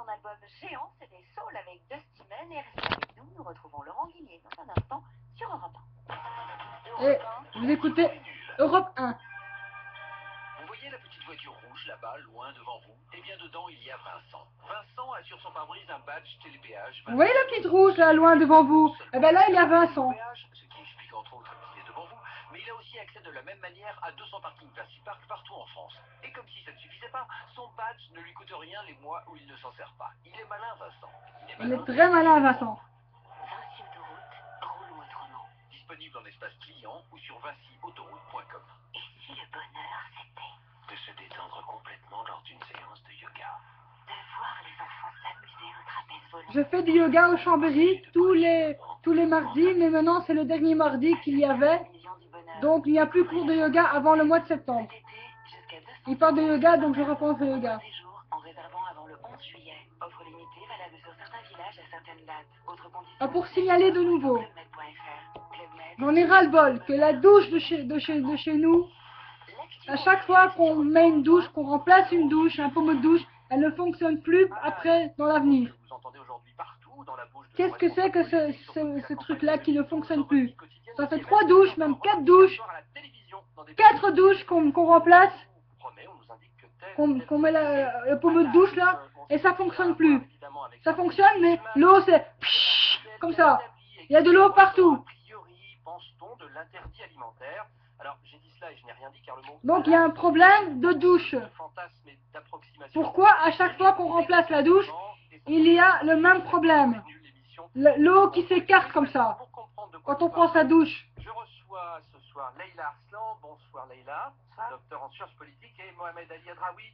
son album Géant, c'était Soul avec Dusty Man et restez avec nous. Nous retrouvons Laurent Guillier dans un instant sur Europe 1. Et vous écoutez Europe 1. Vous voyez la petite voiture rouge là-bas, loin devant vous? Eh bien dedans, il y a Vincent. Vincent a sur son pare-brise un badge télépéage. Vous voyez la petite rouge là, loin devant vous? Eh ben là, il y a Vincent. Ce qui explique entre autres qu'il est devant vous. Mais il a aussi accès de la même manière à 200 parkings Placy Park partout en France. Et comme si ça ne suffisait pas, son badge ne lui coûte rien les mois où il ne s'en sert pas. Il est malin, Vincent. Il est très malin, Vincent. Vinci Autoroute, roule autrement. Disponible en espace client ou sur vinciautoroute.com. Et si le bonheur c'était De se détendre complètement lors d'une séance de yoga. de voir les enfants s'amuser au trapèze volant. Je fais du yoga au Chambéry tous les mardis, mais maintenant c'est le dernier mardi qu'il y avait. Donc il n'y a plus cours de yoga avant le mois de septembre. Il part de yoga, donc je repense de yoga. En réservant avant le 11 juillet. Offre limitée valable sur certains villages à certaines dates. Autres conditions. Ah, pour signaler de nouveau, Clubmed. j'en ai ras-le-bol que la douche de chez nous, à chaque fois qu'on met une douche, qu'on remplace une douche, un pommeau de douche, elle ne fonctionne plus après dans l'avenir. Vous entendez aujourd'hui partout dans la bouche de Qu'est-ce que c'est que ce truc-là qui ne fonctionne plus? Ça fait 3 douches, même 4 douches, 4 douches qu'on remplace, qu'on met le pommeau de douche là, et ça fonctionne plus. Ça fonctionne, mais l'eau c'est comme ça. Il y a de l'eau partout. de l'interdit alimentaire. Alors, j'ai dit cela et je n'ai rien dit car le mot Donc il y a un problème de douche. fantasme et d'approximation. Pourquoi à chaque fois qu'on remplace la douche, il y a le même problème? L'eau qui s'écarte comme ça, quand on prend sa douche. Je reçois ce soir Leïla Arslan. Bonsoir Leïla, docteur en sciences politiques, et Mohamed Ali Adraoui,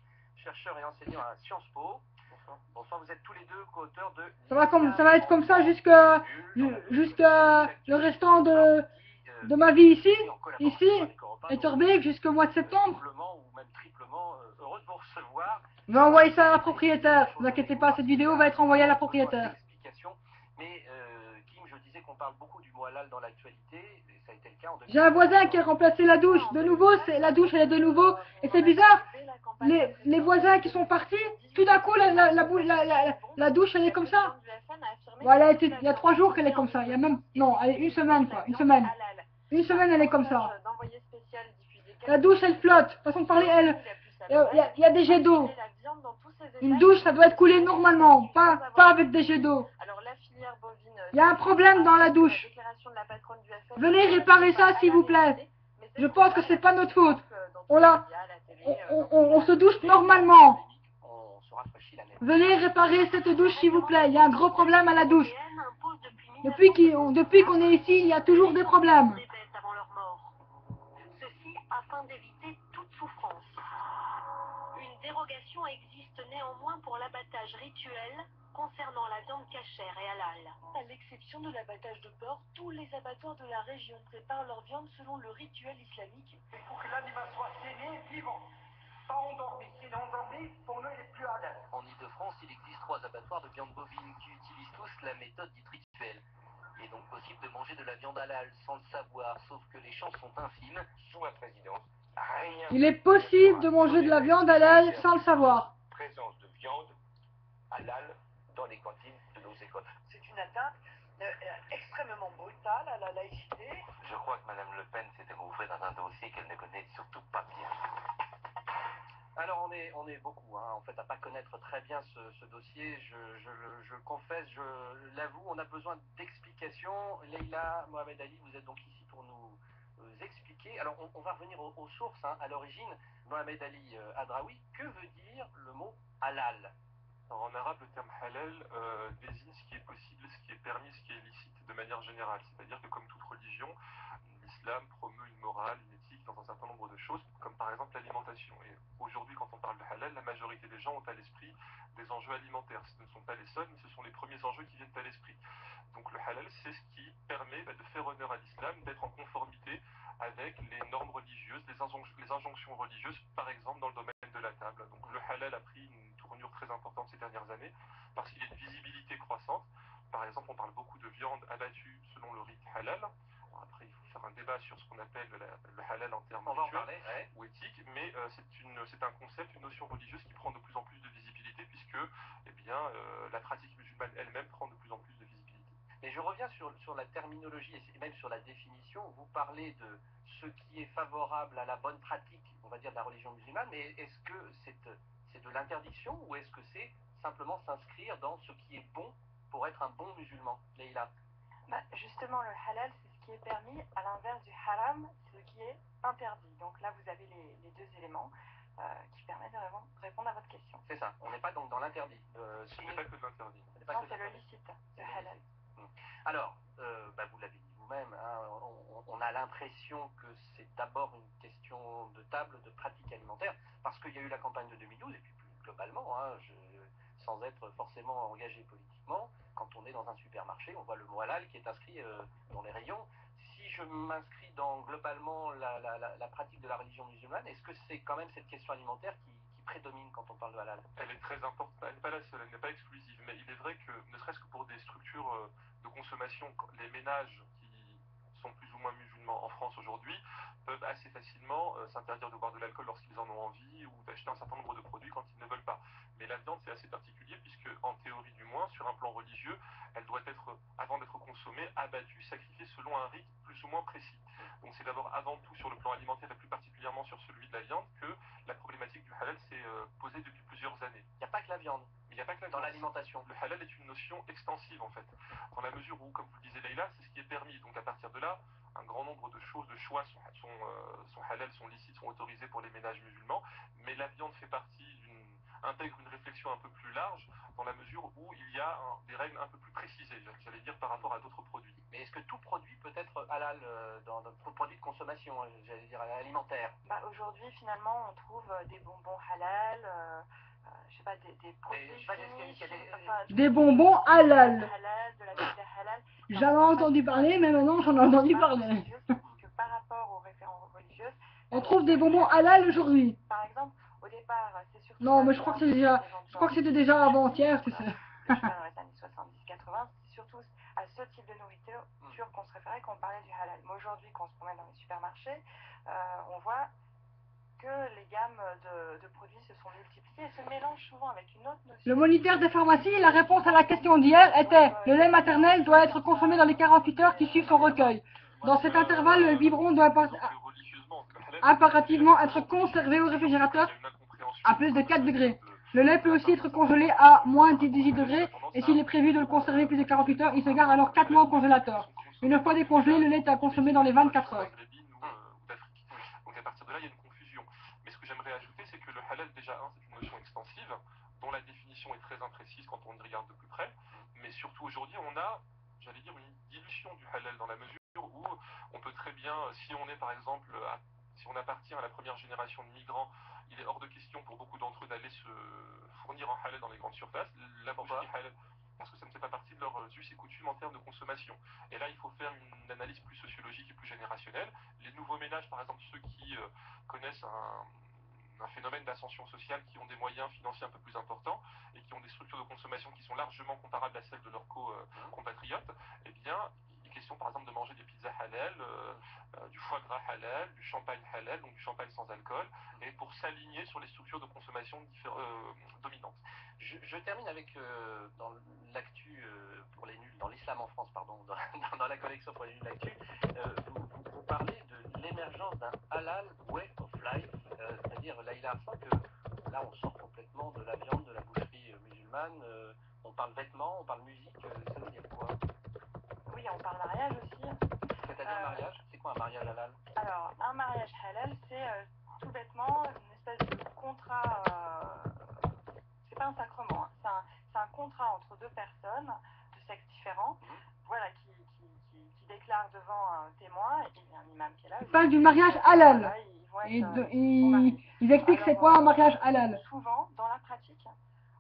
chercheur et enseignant à Sciences Po. Bonsoir. Bonsoir, vous êtes tous les deux co-auteurs de... Ça va être comme ça jusqu'à le restant de ma vie ici, et Turbeek jusqu'au mois de septembre. Ou même triplement heureux de vous recevoir. Je vais envoyer ça à la propriétaire. Ne vous inquiétez pas, cette vidéo va être envoyée à la propriétaire. Mais Kim, je disais qu'on parle beaucoup du mot halal dans l'actualité, et ça a été le cas en 2000. J'ai un voisin qui a remplacé la douche. De nouveau, la douche elle est de nouveau. Et c'est bizarre. Les voisins qui sont partis, tout d'un coup la douche elle est comme ça. Voilà, il y a 3 jours qu'elle est comme ça. Il y a même non, elle est une semaine quoi, une semaine. Une semaine elle est comme ça. La douche elle flotte. Façon de parler, il y a des jets d'eau. Une douche ça doit être coulé normalement, pas avec des jets d'eau. Il y a un problème dans la douche. Venez réparer ça s'il vous plaît. Je pense que c'est pas notre faute. On se douche normalement. Venez réparer cette douche s'il vous plaît. Il y a un gros problème à la douche. Depuis qu'on est ici, il y a toujours des problèmes. Ceci afin d'éviter toute souffrance. Une dérogation existe néanmoins pour l'abattage rituel concernant la viande cachère et halal. À l'exception de l'abattage de porc, tous les abattoirs de la région préparent leur viande selon le rituel islamique. Il faut que l'animal soit saigné vivant, pas endormi. S'il est endormi, pour nous, il est plus halal. En Ile-de-France, il existe 3 abattoirs de viande bovine qui utilisent tous la méthode dite rituelle. Il est donc possible de manger de la viande halal sans le savoir, sauf que les chances sont infimes. Sous ma présidence, rien. Il est possible de manger de la viande halal sans le savoir. Présence de viande halal dans les cantines de nos écoles. C'est une atteinte extrêmement brutale à la laïcité. Je crois que Madame Le Pen s'était engouffrée dans un dossier qu'elle ne connaît surtout pas bien. Alors on est beaucoup en fait à pas connaître très bien ce dossier, je le confesse, je l'avoue, on a besoin d'explications. Leïla, Mohamed Ali, vous êtes donc ici pour nous expliquer. Alors on va revenir aux sources, à l'origine. Mohamed Ali Adraoui, que veut dire le mot halal? Alors, en arabe, le terme halal désigne ce qui est possible, ce qui est permis, ce qui est licite de manière générale. C'est-à-dire que comme toute religion, l'islam promeut une morale, une éthique dans un certain nombre de choses, comme par exemple l'alimentation. Et aujourd'hui, quand on parle de halal, la majorité des gens ont à l'esprit des enjeux alimentaires. Ce ne sont pas les seuls, mais ce sont les premiers enjeux qui viennent à l'esprit. Donc le halal, c'est ce qui permet de faire honneur à l'islam, d'être en conformité avec les normes religieuses, les injonctions religieuses, par exemple dans le domaine de la table. Donc le halal a pris une tournure très importante ces dernières années, parce qu'il y a une visibilité croissante. Par exemple, on parle beaucoup de viande abattue selon le rite halal. Alors après, il faut faire un débat sur ce qu'on appelle le halal en termes rituels ou éthiques, mais c'est un concept, une notion religieuse qui prend de plus en plus de visibilité, puisque puisque eh bien, la pratique musulmane elle-même prend de plus en plus de visibilité. Mais je reviens sur la terminologie et même sur la définition. Vous parlez de ce qui est favorable à la bonne pratique, on va dire, de la religion musulmane, mais est-ce que c'est de l'interdiction ou est-ce que c'est simplement s'inscrire dans ce qui est bon pour être un bon musulman, Leïla? Justement, le halal, c'est ce qui est permis, à l'inverse du haram, c'est ce qui est interdit. Donc là, vous avez les deux éléments qui permettent de répondre à votre question. C'est ça, on n'est pas donc dans l'interdit. Ce n'est pas que de l'interdit. Non, c'est le licite, le halal. Alors, vous l'avez dit vous-même, hein, on a l'impression que c'est d'abord une question de table, de pratique alimentaire, parce qu'il y a eu la campagne de 2012, et puis plus globalement, hein, sans être forcément engagé politiquement, quand on est dans un supermarché, on voit le mot halal qui est inscrit dans les rayons. Si je m'inscris dans globalement la pratique de la religion musulmane, est-ce que c'est quand même cette question alimentaire qui prédomine quand on parle de halal? Elle est très importante, elle n'est pas la seule, elle n'est pas exclusive, mais il est vrai que, ne serait-ce que pour des structures de consommation, les ménages qui sont plus ou moins musulmans en France aujourd'hui peuvent assez facilement s'interdire de boire de l'alcool lorsqu'ils en ont envie ou d'acheter un certain nombre de produits quand ils ne veulent pas. Mais la viande, c'est assez particulier puisque, en théorie du moins, sur un plan religieux, elle doit être, avant d'être consommée, abattue, sacrifiée selon un rite plus ou moins précis. Donc c'est d'abord avant tout sur le plan alimentaire et plus particulièrement sur celui de la viande que la problématique du halal s'est posée depuis plusieurs années. Il n'y a pas que la viande. Il n'y a pas que la dans viande. L'alimentation. Le halal est une notion extensive en fait, dans la mesure où, comme vous le disiez Leïla, c'est ce qui est permis. Donc à partir de là, un grand nombre de choses, de choix sont halal, sont licites, sont autorisés pour les ménages musulmans, mais la viande fait partie intègre une réflexion un peu plus large dans la mesure où il y a des règles un peu plus précisées, j'allais dire, par rapport à d'autres produits. Mais est-ce que tout produit peut être halal dans notre produit de consommation, j'allais dire alimentaire? Aujourd'hui, finalement, on trouve des bonbons halal, je sais pas, des produits des bonbons halal. de la pizza halal. Jamais entendu parler, mais maintenant j'en ai entendu parler. Que par rapport aux références religieuses, on trouve des bonbons halal aujourd'hui. Par exemple, au départ, c'est surtout... Non, mais je crois que c'est déjà... Je crois que c'était déjà avant-hier, tu sais. Dans les années 70-80, c'est surtout à ce type de nourriture qu'on se référait quand on parlait du halal. Mais aujourd'hui, quand on se promène dans les supermarchés, on voit que les gammes de produits se sont multipliées et se mélangent souvent avec une autre notion. Le moniteur des pharmacies, la réponse à la question d'hier était « Le lait maternel doit être consommé dans les 48 heures qui suivent son recueil. Dans cet intervalle, le biberon doit impérativement être conservé au réfrigérateur à plus de 4 degrés. Le lait peut aussi être congelé à moins de 18 degrés et s'il est prévu de le conserver plus de 48 heures, il se garde alors 4 mois au congélateur. Une fois décongelé, le lait est à consommer dans les 24 heures. » Donc à partir de là, il y a une confusion. Mais ce que j'aimerais ajouter, c'est que le halal, déjà, c'est une notion extensive, dont la définition est très imprécise quand on y regarde de plus près. Mais surtout aujourd'hui, on a, j'allais dire, une dilution du halal dans la mesure où on peut très bien, si on est par exemple, si on appartient à la première génération de migrants, il est hors de question pour beaucoup d'entre eux d'aller se fournir en halal dans les grandes surfaces. La boucherie halal, parce que ça ne fait pas partie de leurs us et coutumes en termes de consommation. Et là, il faut faire une analyse plus sociologique et plus générationnelle. Les nouveaux ménages, par exemple, ceux qui connaissent un phénomène d'ascension sociale, qui ont des moyens financiers un peu plus importants et qui ont des structures de consommation qui sont largement comparables à celles de leurs compatriotes, eh bien, il est question par exemple de manger des pizzas halal, du foie gras halal, du champagne halal, donc du champagne sans alcool, et pour s'aligner sur les structures de consommation dominantes. Je termine avec, dans l'actu pour les nuls, dans l'islam en France, pardon, dans la collection pour les nuls l'actu, vous parlez de l'émergence d'un halal way of life, c'est-à-dire Leïla Arslan, que là on sort complètement de la viande, de la boucherie musulmane, on parle vêtements, on parle musique, ça veut dire quoi? Oui, on parle mariage aussi. C'est-à-dire mariage? C'est quoi un mariage halal? Alors, un mariage halal, c'est tout bêtement une espèce de contrat, c'est pas un sacrement, hein, c'est un contrat entre deux personnes de sexe différents, voilà, qui déclarent devant un témoin, et il y a un imam qui est là. Ils parlent du mariage halal. Voilà, ils expliquent c'est quoi un mariage halal. Souvent, dans la pratique,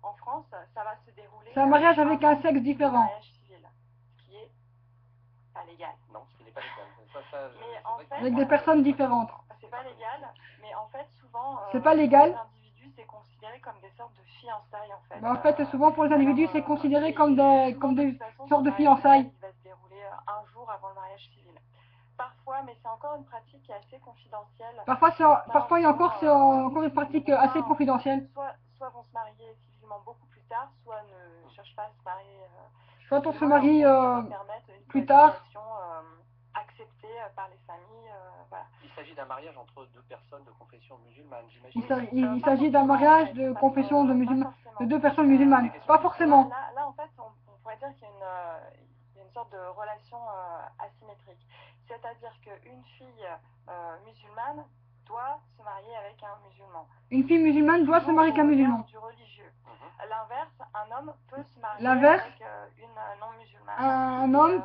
en France, ça va se dérouler... C'est un mariage avec un sexe différent. Un mariage civil, ce qui est pas légal. Non, ce qui n'est pas légal. Mais en fait, avec des personnes différentes. C'est pas légal, mais en fait, souvent... c'est pas légal. Les individus, c'est considéré comme des sortes de fiançailles, en fait. En fait, souvent pour les individus, c'est considéré comme des sortes de fiançailles. Il va se dérouler un jour avant le mariage civil. Parfois, mais c'est encore une pratique qui est assez confidentielle. Parfois il y a encore une pratique assez confidentielle. Soit vont se marier civilement beaucoup plus tard, soit ne cherchent pas à se marier. Soit on se marie Permettre une plus tard. Acceptée par les familles. Voilà. Il s'agit d'un mariage entre deux personnes de confession musulmane, Il j'imagine. s'agit d'un mariage de confession de musulmans, de deux personnes musulmanes. Pas forcément. Là, en fait, on pourrait dire qu'il y a une sorte de relation asymétrique. C'est-à-dire qu'une fille musulmane doit se marier avec un musulman. Une fille musulmane doit se marier avec un musulman. Du religieux. L'inverse, un homme peut se marier L'inverse, avec une non-musulmane. Un homme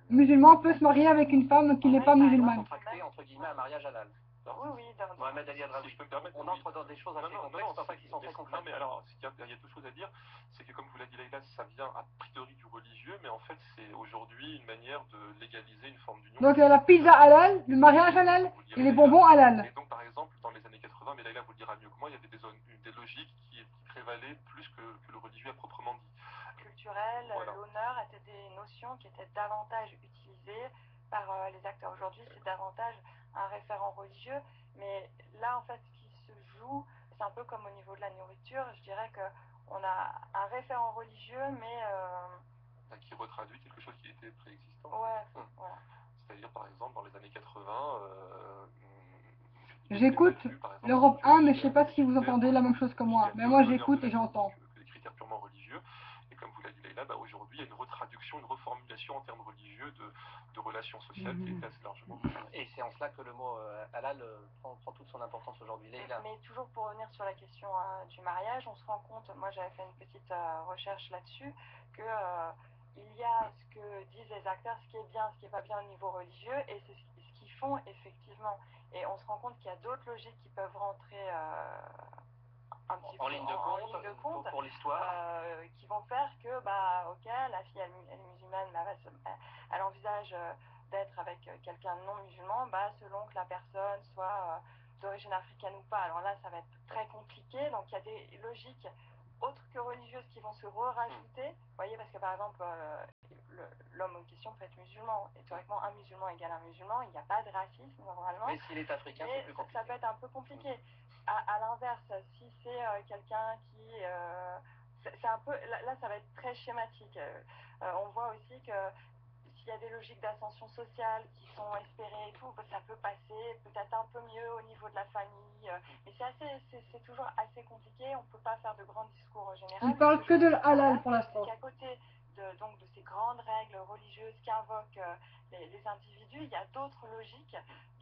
musulman peut se marier avec une femme qui n'est pas musulmane. Contracter, entre guillemets, un mariage halal. Oui, oui. Mohamed Ali Adraoui, Si je peux me permettre, on entre dans des choses assez complexes, parfois qui sont très concrètes. Non, mais alors, il y a deux choses à dire. C'est que, comme vous l'a dit Leïla, ça vient a priori du religieux, mais en fait, c'est aujourd'hui une manière de légaliser une forme d'union. Donc il y a la pizza halal, le mariage halal et les bonbons halal. Et donc, par exemple, dans les années 80, mais Leïla vous le dira mieux que moi, il y avait des logiques qui prévalaient plus que le religieux à proprement dit. Culturel, Voilà. l'honneur étaient des notions qui étaient davantage utilisées par les acteurs. Aujourd'hui, c'est davantage un référent religieux, mais là, en fait, ce qui se joue, c'est un peu comme au niveau de la nourriture. Je dirais qu'on a un référent religieux, mais... Qui retraduit quelque chose qui était préexistant. Ouais, voilà. C'est-à-dire, par exemple, dans les années 80... J'écoute l'Europe 1, mais je sais pas si vous entendez la même chose que moi. Mais moi j'écoute et j'entends. Des critères purement religieux. Et comme vous l'a dit Leïla, aujourd'hui il y a une retraduction, une reformulation en termes religieux de relations sociales qui est assez largement. Et c'est en cela que le mot halal prend toute son importance aujourd'hui. Leïla. Mais toujours pour revenir sur la question du mariage, on se rend compte, moi j'avais fait une petite recherche là-dessus, que il y a ce que disent les acteurs, ce qui est bien, ce qui n'est pas bien au niveau religieux, et c'est ce qu'ils font effectivement. Et on se rend compte qu'il y a d'autres logiques qui peuvent rentrer un petit peu en ligne de compte pour l'histoire, qui vont faire que, bah, ok, la fille elle est musulmane, bah, elle envisage d'être avec quelqu'un de non musulman, bah, selon que la personne soit d'origine africaine ou pas. Alors là, ça va être très compliqué, donc il y a des logiques autres que religieuses qui vont se rajouter. Vous voyez, parce que par exemple, l'homme en question peut être musulman. Et théoriquement, un musulman égale un musulman, il n'y a pas de racisme normalement. Mais s'il est africain, c'est plus compliqué. Ça peut être un peu compliqué. À l'inverse, si c'est quelqu'un qui... c'est un peu... Là, ça va être très schématique. On voit aussi que s'il y a des logiques d'ascension sociale qui sont espérées et tout, ça peut passer peut-être un peu mieux au niveau de la famille. Mais c'est toujours assez compliqué. On ne peut pas faire de grands discours généraux. Il parle que de halal pour l'instant. Qu'à côté donc de ces grandes règles religieuses qu'invoquent les individus, il y a d'autres logiques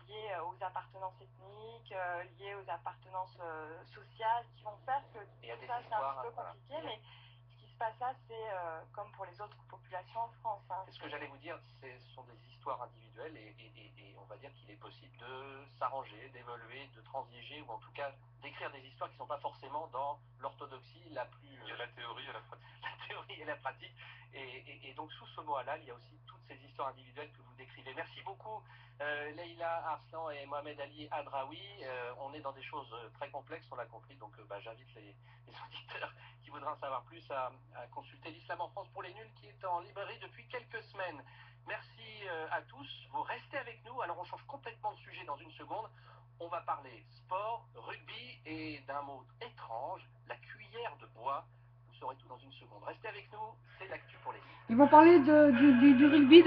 liées aux appartenances ethniques, liées aux appartenances sociales, qui vont faire que tout ça c'est un petit peu compliqué, mais ce qui se passe là, c'est comme pour les autres populations en France. C'est ce que j'allais vous dire, ce sont des histoires individuelles et on va dire qu'il est possible de s'arranger, d'évoluer, de transiger ou en tout cas d'écrire des histoires qui ne sont pas forcément dans l'orthodoxie la plus... Il y a la théorie et la pratique. La théorie et la pratique. Et donc sous ce mot halal, il y a aussi toutes ces histoires individuelles que vous décrivez. Merci beaucoup Leïla Arslan et Mohamed Ali Adraoui. On est dans des choses très complexes, on l'a compris, donc j'invite les auditeurs qui voudraient en savoir plus à consulter l'Islam en France pour les nuls qui est en librairie depuis quelques semaines. Merci à tous, vous restez avec nous. Alors on change complètement de sujet dans une seconde. On va parler sport, rugby et d'un mot étrange, la cuillère de bois. Vous saurez tout dans une seconde. Restez avec nous, c'est l'actu pour les nuls. Ils vont parler du rugby,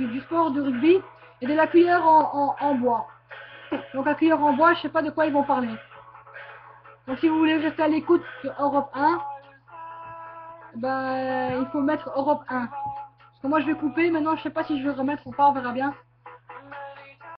du sport du rugby et de la cuillère en bois. Donc la cuillère en bois, je sais pas de quoi ils vont parler. Donc si vous voulez rester à l'écoute sur Europe 1, ben il faut mettre Europe 1. Parce que moi je vais couper, maintenant je sais pas si je vais remettre ou pas, on verra bien.